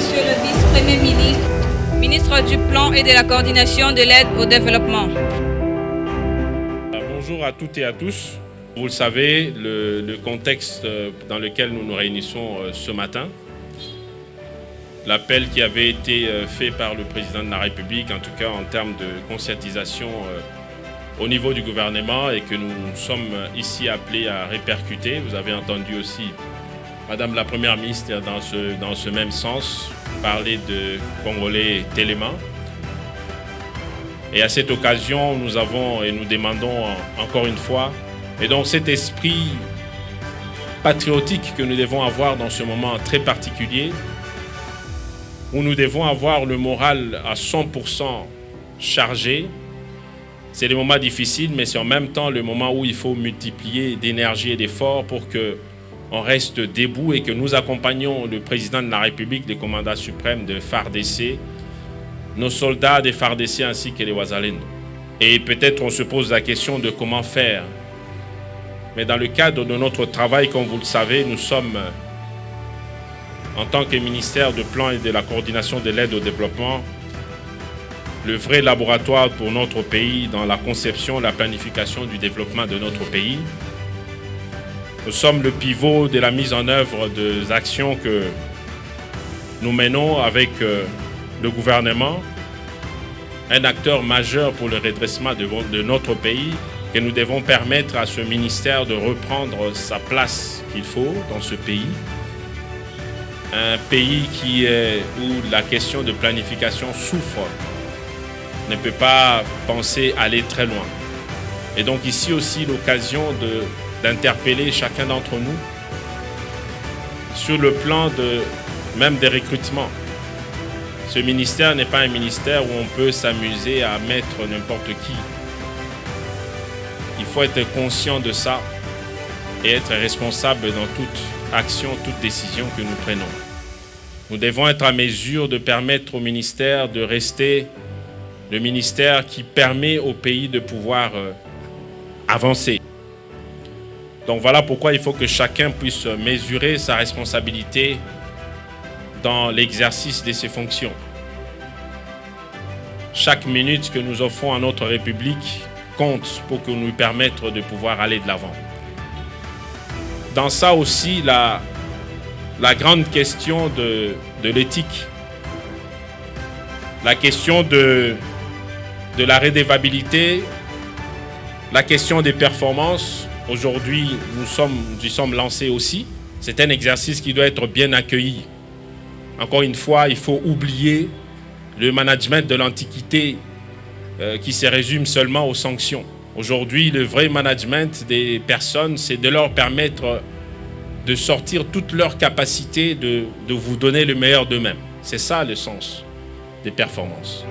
Monsieur le vice-premier ministre, ministre du Plan et de la coordination de l'aide au développement. Bonjour à toutes et à tous. Vous le savez, le contexte dans lequel nous nous réunissons ce matin, l'appel qui avait été fait par le président de la République, en tout cas en termes de conscientisation au niveau du gouvernement et que nous sommes ici appelés à répercuter. Vous avez entendu aussi Madame la Première ministre dans ce même sens parler de Congolais Téléma. Et à cette occasion, nous avons et nous demandons encore une fois, et donc cet esprit patriotique que nous devons avoir dans ce moment très particulier, où nous devons avoir le moral à 100% chargé. C'est des moments difficiles, mais c'est en même temps le moment où il faut multiplier d'énergie et d'efforts pour qu'on reste debout et que nous accompagnions le président de la République, le commandant suprême de FARDC, nos soldats des FARDC ainsi que les Wazalendo. Et peut-être on se pose la question de comment faire. Mais dans le cadre de notre travail, comme vous le savez, nous sommes, en tant que ministère de Plan et de la coordination de l'aide au développement, le vrai laboratoire pour notre pays dans la conception, la planification du développement de notre pays. Nous sommes le pivot de la mise en œuvre des actions que nous menons avec le gouvernement, un acteur majeur pour le redressement de notre pays, que nous devons permettre à ce ministère de reprendre sa place qu'il faut dans ce pays. Un pays où la question de planification souffre, ne peut pas penser aller très loin. Et donc ici aussi l'occasion d'interpeller chacun d'entre nous sur le plan même des recrutements. Ce ministère n'est pas un ministère où on peut s'amuser à mettre n'importe qui. Il faut être conscient de ça et être responsable dans toute action, toute décision que nous prenons. Nous devons être à mesure de permettre au ministère de rester le ministère qui permet au pays de pouvoir avancer. Donc voilà pourquoi il faut que chacun puisse mesurer sa responsabilité dans l'exercice de ses fonctions. Chaque minute que nous offrons à notre République compte pour que nous permettre de pouvoir aller de l'avant. Dans ça aussi, la grande question de l'éthique, la question de la redevabilité, la question des performances. Aujourd'hui, nous y sommes lancés aussi. C'est un exercice qui doit être bien accueilli. Encore une fois, il faut oublier le management de l'Antiquité qui se résume seulement aux sanctions. Aujourd'hui, le vrai management des personnes, c'est de leur permettre de sortir toutes leurs capacités, de vous donner le meilleur d'eux-mêmes. C'est ça le sens des performances.